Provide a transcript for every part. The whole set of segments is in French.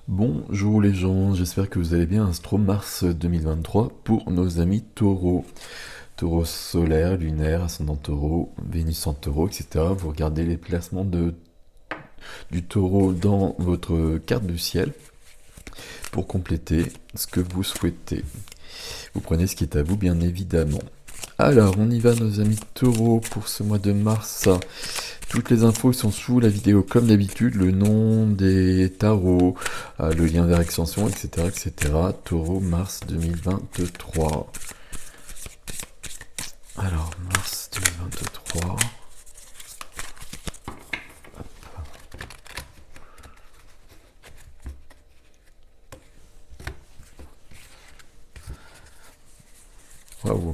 Bonjour les gens, j'espère que vous allez bien. Astro Mars 2023 pour nos amis taureaux. Taureau solaire, lunaire, ascendant taureau, Vénus en taureau, etc. Vous regardez les placements du taureau dans votre carte du ciel pour compléter ce que vous souhaitez. Vous prenez ce qui est à vous, bien évidemment. Alors, on y va, nos amis taureaux, pour ce mois de mars. Toutes les infos sont sous la vidéo, comme d'habitude, le nom des tarots, le lien vers extension, etc., etc. Taureau, mars 2023. Alors, mars 2023. Waouh.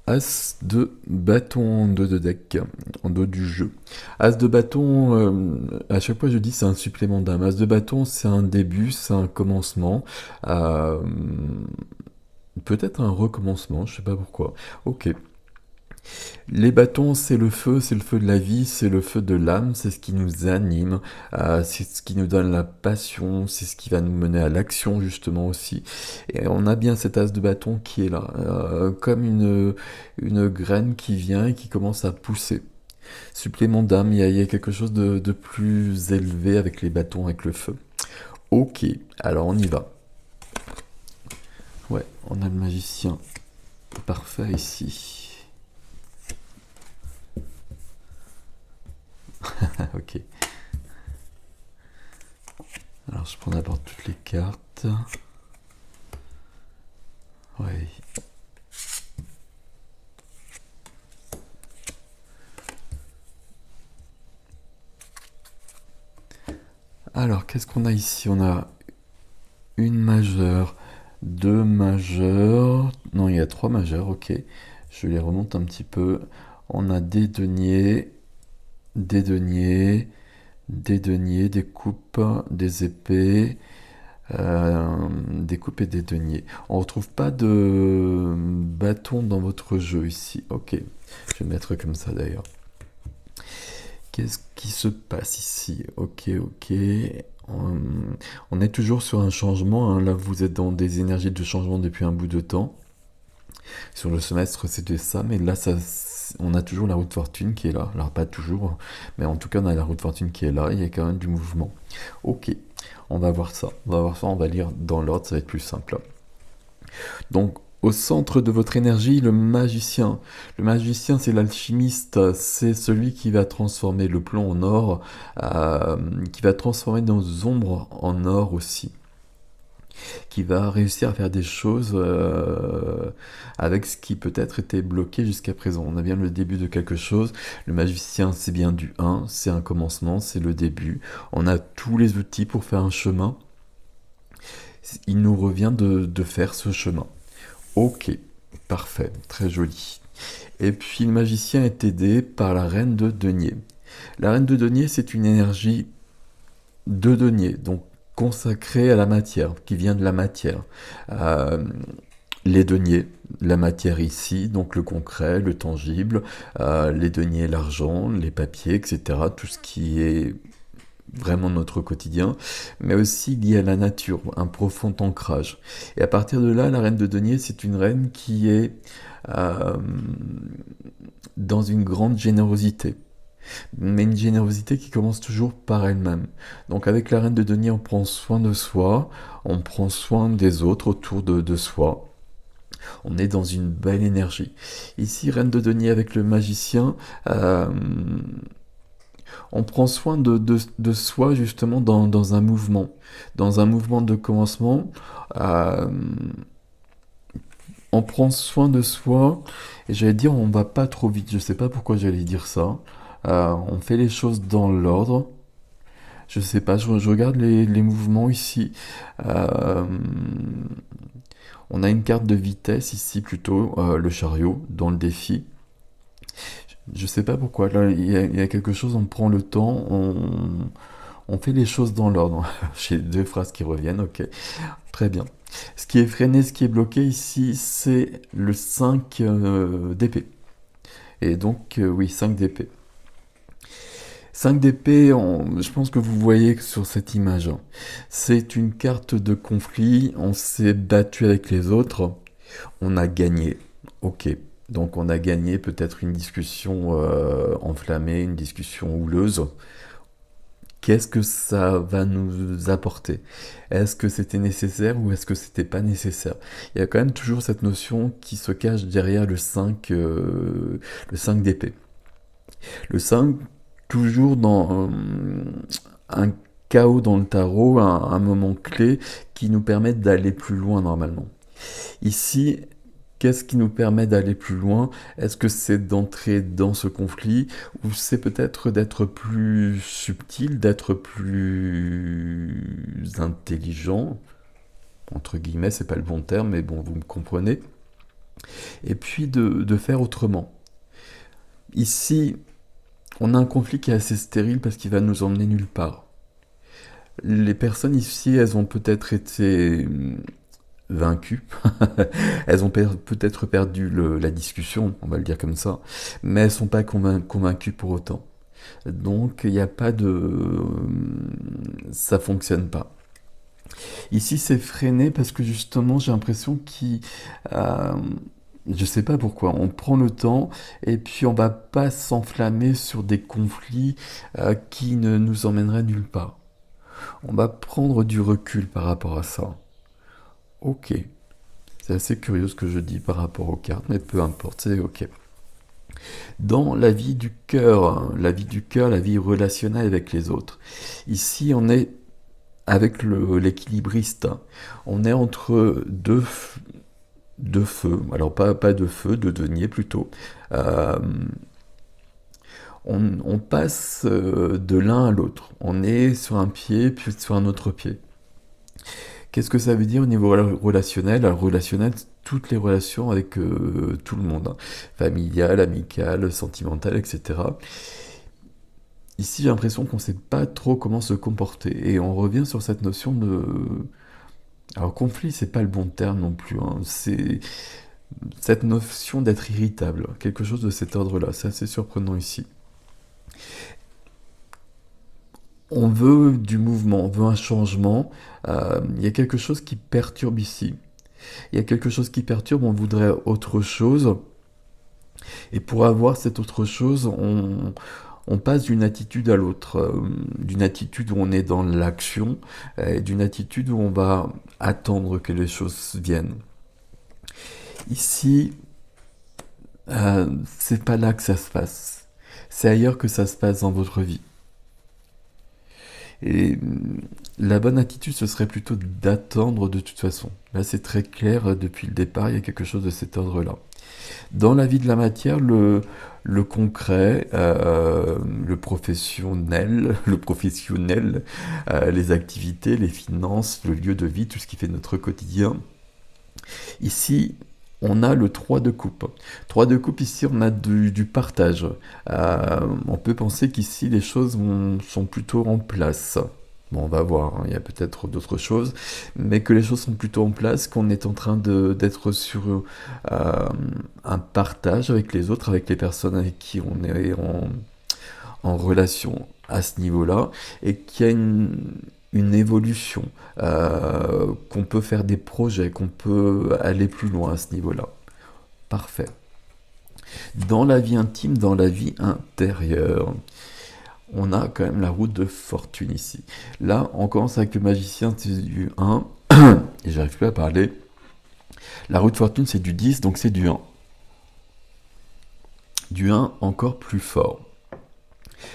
As de bâton en dos de deck, en dos du jeu. As de bâton, à chaque fois je dis c'est un supplément d'âme. As de bâton c'est un début, c'est un commencement. euh, Peut-être un recommencement, je sais pas pourquoi. Ok. Les bâtons, c'est le feu de la vie, c'est le feu de l'âme, c'est ce qui nous anime, c'est ce qui nous donne la passion, c'est ce qui va nous mener à l'action justement aussi. Et on a bien cet as de bâton qui est là, comme une graine qui vient et qui commence à pousser. Supplément d'âme, il y a quelque chose de plus élevé avec les bâtons, avec le feu. Ok, alors on y va. Ouais, on a le magicien parfait ici. Ok. Alors je prends d'abord toutes les cartes. Ouais. Alors qu'est-ce qu'on a ici? On a une majeure, deux majeures. Non, il y a trois majeures, ok. Je les remonte un petit peu. On a des deniers, des deniers, des deniers, des coupes, des épées, des coupes et des deniers. On retrouve pas de bâton dans votre jeu ici. Ok, je vais mettre comme ça d'ailleurs. Qu'est-ce qui se passe ici? Ok, ok. On, on est toujours sur un changement, hein. Là, vous êtes dans des énergies de changement depuis un bout de temps. Sur le semestre, c'était ça, mais là, on a toujours la roue de fortune qui est là. Alors, pas toujours, mais en tout cas, on a la roue de fortune qui est là. Il y a quand même du mouvement. Ok, on va voir ça. On va voir ça, on va lire dans l'ordre, ça va être plus simple. Donc, au centre de votre énergie, le magicien. Le magicien, c'est l'alchimiste, c'est celui qui va transformer le plomb en or, qui va transformer nos ombres en or aussi, qui va réussir à faire des choses avec ce qui peut-être était bloqué jusqu'à présent. On a bien le début de quelque chose. Le magicien, c'est bien du 1, c'est un commencement, c'est le début. On a tous les outils pour faire un chemin. Il nous revient de faire ce chemin. Ok, parfait, très joli. Et puis le magicien est aidé par la reine de denier. La reine de denier, c'est une énergie de denier, donc consacrée à la matière, qui vient de la matière. Euh, les deniers, la matière ici, donc le concret, le tangible, les deniers, l'argent, les papiers, etc. Tout ce qui est vraiment notre quotidien, mais aussi lié à la nature, un profond ancrage. Et à partir de là, la reine de denier, c'est une reine qui est euh, dans une grande générosité, mais une générosité qui commence toujours par elle-même. Donc avec la reine de denier, on prend soin de soi, on prend soin des autres autour de soi. On est dans une belle énergie. Ici, reine de denier avec le magicien, euh, on prend soin de soi justement dans un mouvement de commencement. euh, on prend soin de soi et j'allais dire on va pas trop vite. Je sais pas pourquoi j'allais dire ça. On fait les choses dans l'ordre. Je sais pas, je regarde les mouvements ici. Euh, on a une carte de vitesse ici plutôt, le chariot dans le défi. Je sais pas pourquoi, là il y a quelque chose, on prend le temps, on fait les choses dans l'ordre. J'ai deux phrases qui reviennent, ok. Très bien. Ce qui est freiné, ce qui est bloqué ici, c'est le 5 d'épée. Et donc, oui, 5 d'épée. 5 d'épée, je pense que vous voyez sur cette image, hein. C'est une carte de conflit, on s'est battu avec les autres, on a gagné. Ok, donc on a gagné peut-être une discussion enflammée, une discussion houleuse. Qu'est-ce que ça va nous apporter? Est-ce que c'était nécessaire ou est-ce que c'était pas nécessaire? Il y a quand même toujours cette notion qui se cache derrière le 5 d'épée. Le 5, toujours dans un chaos dans le tarot, un moment clé qui nous permet d'aller plus loin normalement. Ici, qu'est-ce qui nous permet d'aller plus loin? Est-ce que c'est d'entrer dans ce conflit ou c'est peut-être d'être plus subtil, d'être plus intelligent? Entre guillemets, c'est pas le bon terme, mais bon, vous me comprenez. Et puis de faire autrement. Ici, on a un conflit qui est assez stérile parce qu'il va nous emmener nulle part. Les personnes ici, elles ont peut-être été vaincues. Elles ont peut-être perdu la discussion, on va le dire comme ça, mais elles sont pas convaincues pour autant. Donc il n'y a pas de... ça fonctionne pas. Ici c'est freiné parce que justement j'ai l'impression qu'il... je sais pas pourquoi, on prend le temps et puis on va pas s'enflammer sur des conflits qui ne nous emmèneraient nulle part. On va prendre du recul par rapport à ça. Ok, c'est assez curieux ce que je dis par rapport aux cartes, mais peu importe, c'est ok. Dans la vie du cœur, hein, la vie du cœur, la vie relationnelle avec les autres. Ici, on est avec l'équilibriste. Hein. On est entre deux feux. Alors, pas de feu, de denier plutôt. Euh, on passe de l'un à l'autre. On est sur un pied, puis sur un autre pied. Qu'est-ce que ça veut dire au niveau relationnel? Alors, relationnel, toutes les relations avec tout le monde, hein. Familiale, amicale, sentimentale, etc. Ici, j'ai l'impression qu'on ne sait pas trop comment se comporter. Et on revient sur cette notion de... Alors, conflit, c'est pas le bon terme non plus, hein. C'est cette notion d'être irritable, quelque chose de cet ordre-là. C'est assez surprenant ici. On veut du mouvement, on veut un changement. Il y a quelque chose qui perturbe ici. Il y a quelque chose qui perturbe, on voudrait autre chose. Et pour avoir cette autre chose, on passe d'une attitude à l'autre. D'une attitude où on est dans l'action, et d'une attitude où on va attendre que les choses viennent. Ici, c'est pas là que ça se passe. C'est ailleurs que ça se passe dans votre vie. Et la bonne attitude, ce serait plutôt d'attendre de toute façon. Là, c'est très clair, depuis le départ, il y a quelque chose de cet ordre-là. Dans la vie de la matière, le concret, le professionnel, les activités, les finances, le lieu de vie, tout ce qui fait notre quotidien. Ici, on a le 3 de coupe. 3 de coupe, ici, on a du partage. On peut penser qu'ici, les choses sont plutôt en place. Bon, on va voir, hein, il y a peut-être d'autres choses, mais que les choses sont plutôt en place, qu'on est en train d'être sur un partage avec les autres, avec les personnes avec qui on est en relation à ce niveau-là, et qu'il y a une évolution, qu'on peut faire des projets, qu'on peut aller plus loin à ce niveau-là. Parfait. Dans la vie intime, dans la vie intérieure, on a quand même la route de fortune ici. Là, on commence avec le magicien, c'est du 1, et j'arrive plus à parler. La roue de fortune, c'est du 10, donc c'est du 1. Du 1 encore plus fort.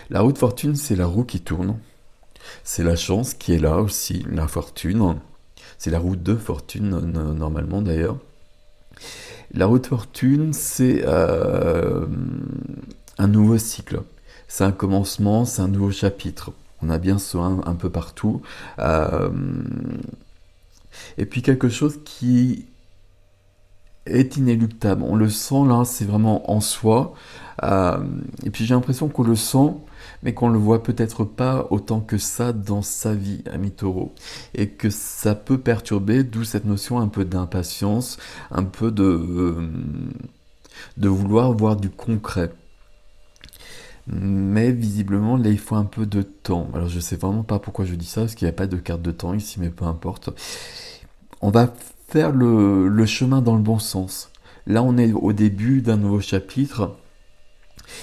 La roue de fortune, c'est la roue qui tourne. C'est la chance qui est là aussi, la fortune. C'est la roue de fortune, normalement d'ailleurs. La roue de fortune, c'est un nouveau cycle. C'est un commencement, c'est un nouveau chapitre. On a bien ce un peu partout. Et puis quelque chose qui est inéluctable. On le sent là, c'est vraiment en soi. Et puis j'ai l'impression qu'on le sent, mais qu'on le voit peut-être pas autant que ça dans sa vie, ami Taureau. Et que ça peut perturber, d'où cette notion un peu d'impatience, un peu de vouloir voir du concret. Mais visiblement, là, il faut un peu de temps. Alors, je sais vraiment pas pourquoi je dis ça, parce qu'il n'y a pas de carte de temps ici, mais peu importe. On va faire le chemin dans le bon sens. Là, on est au début d'un nouveau chapitre.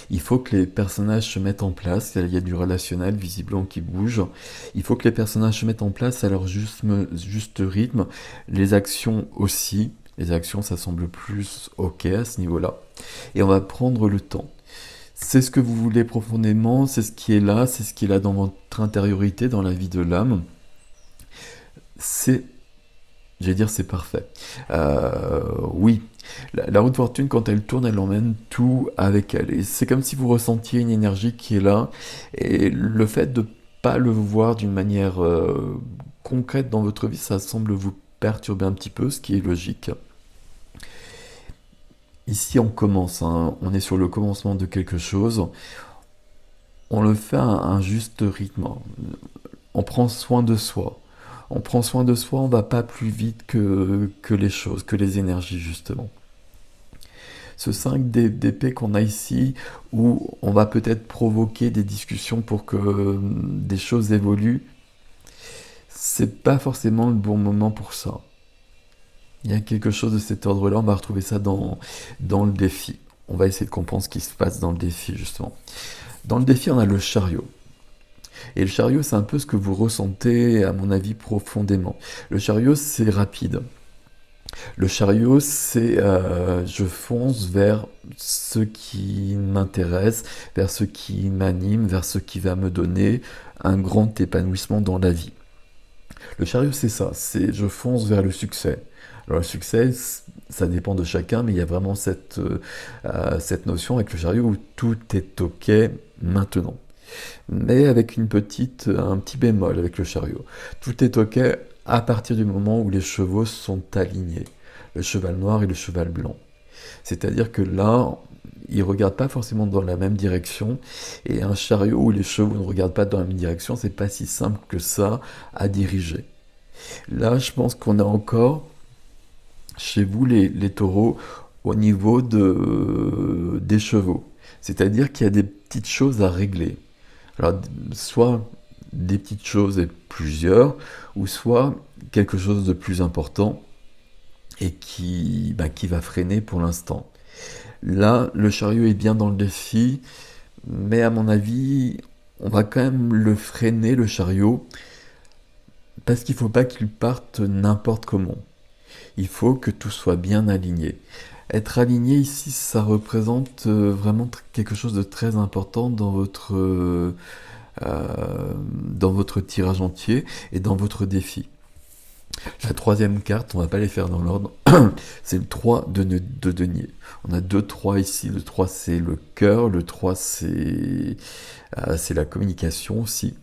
Il faut que les personnages se mettent en place. Il y a du relationnel visiblement qui bouge. Il faut que les personnages se mettent en place à leur juste rythme. Les actions aussi. Les actions, ça semble plus ok à ce niveau-là. Et on va prendre le temps. C'est ce que vous voulez profondément, c'est ce qui est là, c'est ce qui est là dans votre intériorité, dans la vie de l'âme. C'est, je vais dire, c'est parfait. Oui, la roue de fortune, quand elle tourne, elle emmène tout avec elle. Et c'est comme si vous ressentiez une énergie qui est là. Et le fait de pas le voir d'une manière concrète dans votre vie, ça semble vous perturber un petit peu, ce qui est logique. Ici, on commence, hein. On est sur le commencement de quelque chose. On le fait à un juste rythme. On prend soin de soi. On prend soin de soi, on va pas plus vite que les choses, que les énergies, justement. Ce 5 d'épée qu'on a ici, où on va peut-être provoquer des discussions pour que des choses évoluent, c'est pas forcément le bon moment pour ça. Il y a quelque chose de cet ordre-là, on va retrouver ça dans le défi. On va essayer de comprendre ce qui se passe dans le défi, justement. Dans le défi, on a le chariot. Et le chariot, c'est un peu ce que vous ressentez, à mon avis, profondément. Le chariot, c'est rapide. Le chariot, c'est je fonce vers ce qui m'intéresse, vers ce qui m'anime, vers ce qui va me donner un grand épanouissement dans la vie. Le chariot, c'est ça, c'est je fonce vers le succès. Alors le succès, ça dépend de chacun, mais il y a vraiment cette notion avec le chariot où tout est ok maintenant. Mais avec un petit bémol avec le chariot. Tout est ok à partir du moment où les chevaux sont alignés. Le cheval noir et le cheval blanc. C'est-à-dire que là, ils ne regardent pas forcément dans la même direction. Et un chariot où les chevaux ne regardent pas dans la même direction, c'est pas si simple que ça à diriger. Là, je pense qu'on a encore, chez vous, les taureaux, au niveau des chevaux. C'est-à-dire qu'il y a des petites choses à régler. Alors, soit des petites choses et plusieurs, ou soit quelque chose de plus important et qui va freiner pour l'instant. Là, le chariot est bien dans le défi, mais à mon avis, on va quand même le freiner, le chariot, parce qu'il ne faut pas qu'il parte n'importe comment. Il faut que tout soit bien aligné. Être aligné ici, ça représente vraiment quelque chose de très important dans votre tirage entier et dans votre défi. La troisième carte, on va pas les faire dans l'ordre, c'est le 3 de denier. On a deux 3 ici, le 3 c'est le cœur, le 3 c'est la communication aussi.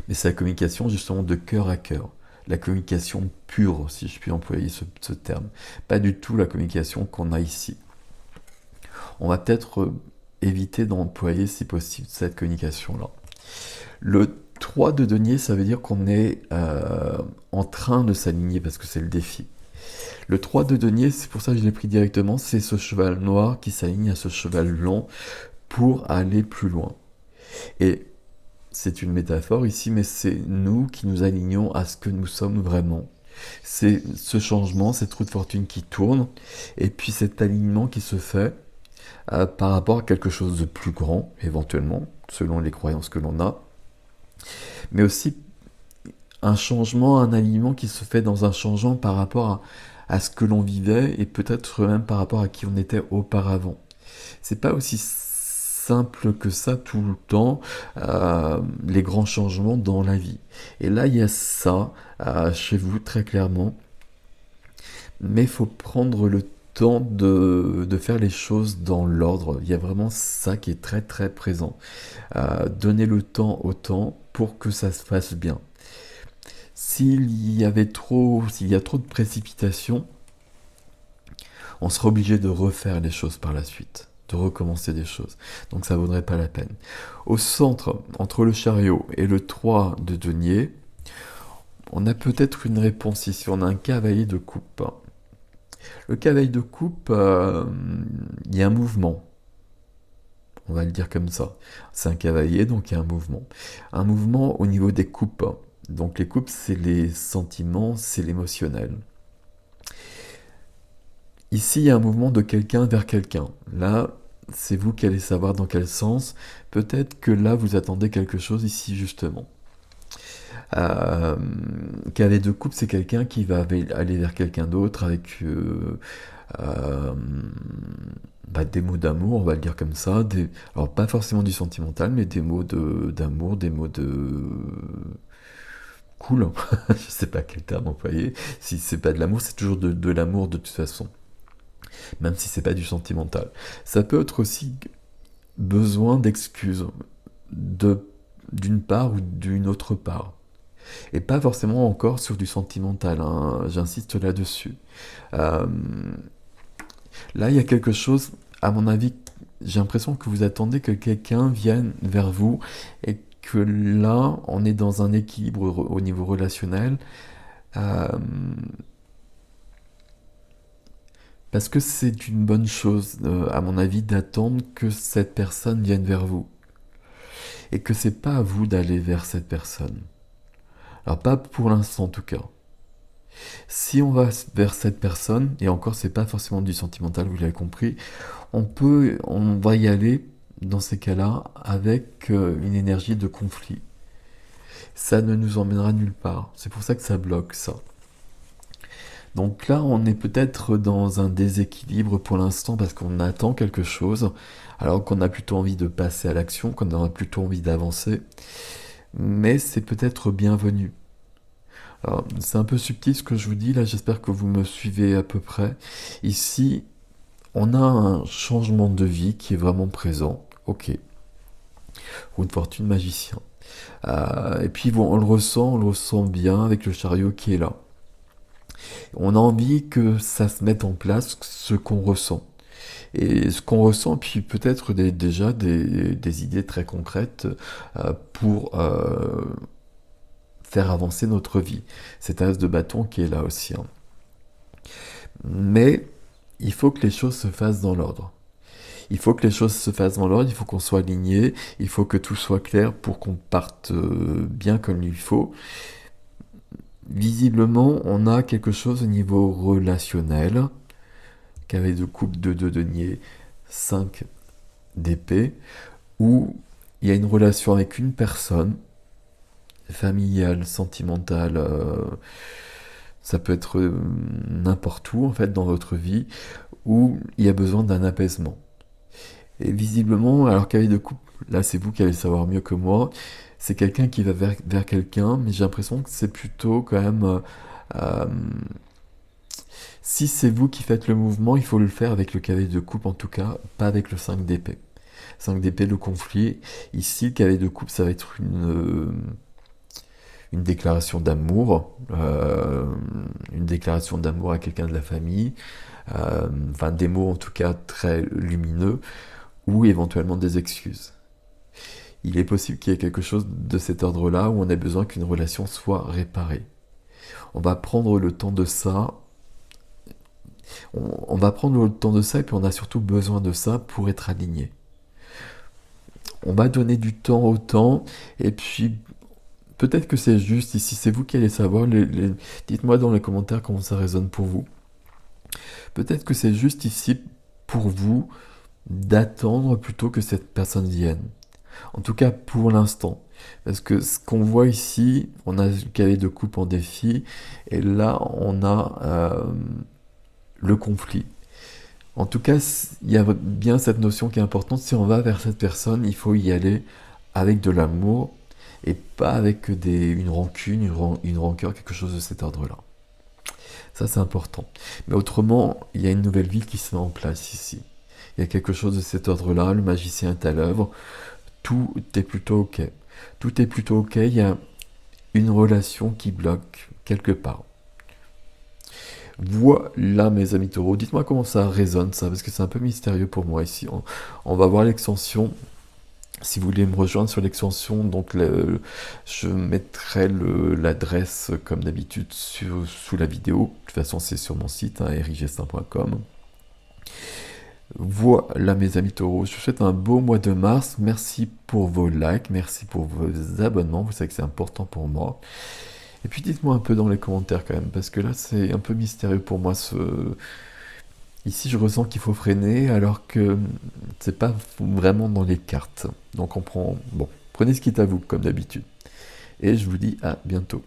Mais c'est la communication justement de cœur à cœur. La communication pure, si je puis employer ce terme. Pas du tout la communication qu'on a ici. On va peut-être éviter d'employer si possible cette communication-là. Le 3 de denier, ça veut dire qu'on est en train de s'aligner parce que c'est le défi. Le 3 de denier, c'est pour ça que je l'ai pris directement, c'est ce cheval noir qui s'aligne à ce cheval blanc pour aller plus loin. Et c'est une métaphore ici, mais c'est nous qui nous alignons à ce que nous sommes vraiment. C'est ce changement, cette roue de fortune qui tourne, et puis cet alignement qui se fait par rapport à quelque chose de plus grand, éventuellement, selon les croyances que l'on a, mais aussi un changement, un alignement qui se fait dans un changement par rapport à ce que l'on vivait et peut-être même par rapport à qui on était auparavant. C'est pas aussi simple que ça tout le temps, les grands changements dans la vie. Et là, il y a ça chez vous très clairement, mais il faut prendre le temps de faire les choses dans l'ordre. Il y a vraiment ça qui est très très présent. Donner le temps au temps pour que ça se fasse bien. S'il y a trop de précipitation, on sera obligé de refaire les choses par la suite, de recommencer des choses. Donc ça vaudrait pas la peine. Au centre, entre le chariot et le 3 de denier, on a peut-être une réponse ici. On a un cavalier de coupe. Le cavalier de coupe, il y a un mouvement. on va le dire comme ça. C'est un cavalier, donc il y a un mouvement. Un mouvement au niveau des coupes. Donc les coupes, c'est les sentiments, c'est l'émotionnel. Ici, il y a un mouvement de quelqu'un vers quelqu'un. Là, c'est vous qui allez savoir dans quel sens. Peut-être que là, vous attendez quelque chose ici, justement. Euh, Cavalier de coupe, c'est quelqu'un qui va aller vers quelqu'un d'autre avec euh, des mots d'amour, on va le dire comme ça. Alors, pas forcément du sentimental, mais des mots d'amour, des mots de cool. Je sais pas quel terme employer. Si c'est pas de l'amour, c'est toujours de l'amour de toute façon. Même si c'est pas du sentimental. Ça peut être aussi besoin d'excuses d'une part ou d'une autre part. Et pas forcément encore sur du sentimental, hein, j'insiste là-dessus. Euh, Là, il y a quelque chose, à mon avis, j'ai l'impression que vous attendez que quelqu'un vienne vers vous et que là, on est dans un équilibre au niveau relationnel. euh, Parce que c'est une bonne chose, à mon avis, d'attendre que cette personne vienne vers vous. Et que c'est pas à vous d'aller vers cette personne. Alors pas pour l'instant en tout cas. Si on va vers cette personne, et encore c'est pas forcément du sentimental, vous l'avez compris, on va y aller dans ces cas-là avec une énergie de conflit. Ça ne nous emmènera nulle part. C'est pour ça que ça bloque ça. Donc là, on est peut-être dans un déséquilibre pour l'instant parce qu'on attend quelque chose, alors qu'on a plutôt envie de passer à l'action, qu'on a plutôt envie d'avancer. Mais c'est peut-être bienvenu. Alors, c'est un peu subtil ce que je vous dis, là j'espère que vous me suivez à peu près. Ici, on a un changement de vie qui est vraiment présent. Ok. Roue de fortune magicien. Et puis bon, on le ressent bien avec le chariot qui est là. On a envie que ça se mette en place, ce qu'on ressent. Et ce qu'on ressent, puis peut-être déjà des idées très concrètes pour faire avancer notre vie. Cet as de bâton qui est là aussi, hein. Mais il faut que les choses se fassent dans l'ordre. Il faut que les choses se fassent dans l'ordre, il faut qu'on soit aligné, il faut que tout soit clair pour qu'on parte bien comme il faut. Visiblement, on a quelque chose au niveau relationnel, qu'avec de coupe de deux deniers, 5 d'épée, où il y a une relation avec une personne, familiale, sentimentale, ça peut être n'importe où en fait dans votre vie, où il y a besoin d'un apaisement. Et visiblement, alors qu'avec de coupe, là c'est vous qui allez savoir mieux que moi, c'est quelqu'un qui va vers quelqu'un, mais j'ai l'impression que c'est plutôt quand même... euh, si c'est vous qui faites le mouvement, il faut le faire avec le cavalier de coupe en tout cas, pas avec le 5 d'épée. 5 d'épée, le conflit. Ici, le cavalier de coupe, ça va être une déclaration d'amour, une déclaration d'amour à quelqu'un de la famille, enfin des mots en tout cas très lumineux, ou éventuellement des excuses. Il est possible qu'il y ait quelque chose de cet ordre-là où on a besoin qu'une relation soit réparée. On va prendre le temps de ça. On va prendre le temps de ça et puis on a surtout besoin de ça pour être aligné. On va donner du temps au temps et puis peut-être que c'est juste ici, c'est vous qui allez savoir. Dites-moi dans les commentaires comment ça résonne pour vous. Peut-être que c'est juste ici pour vous d'attendre plutôt que cette personne vienne. En tout cas pour l'instant. Parce que ce qu'on voit ici, on a le cavalier de coupe en défi, et là on a le conflit. En tout cas, il y a bien cette notion qui est importante. Si on va vers cette personne, il faut y aller avec de l'amour et pas avec une rancune, une rancœur, quelque chose de cet ordre-là. Ça, c'est important. Mais autrement, il y a une nouvelle vie qui se met en place ici. Il y a quelque chose de cet ordre-là. Le magicien est à l'œuvre. Tout est plutôt ok. Tout est plutôt ok. Il y a une relation qui bloque quelque part. Voilà mes amis taureaux, dites-moi comment ça résonne ça, parce que c'est un peu mystérieux pour moi ici. On va voir l'extension. Si vous voulez me rejoindre sur l'extension, donc je mettrai l'adresse comme d'habitude sous la vidéo. De toute façon c'est sur mon site, erigestin.com. Voilà mes amis taureaux, je vous souhaite un beau mois de mars. Merci pour vos likes, merci pour vos abonnements, vous savez que c'est important pour moi. Et puis dites-moi un peu dans les commentaires quand même, parce que là c'est un peu mystérieux pour moi. Ici je ressens qu'il faut freiner alors que c'est pas vraiment dans les cartes. Donc on prend... Bon, prenez ce qui est à vous comme d'habitude. Et je vous dis à bientôt.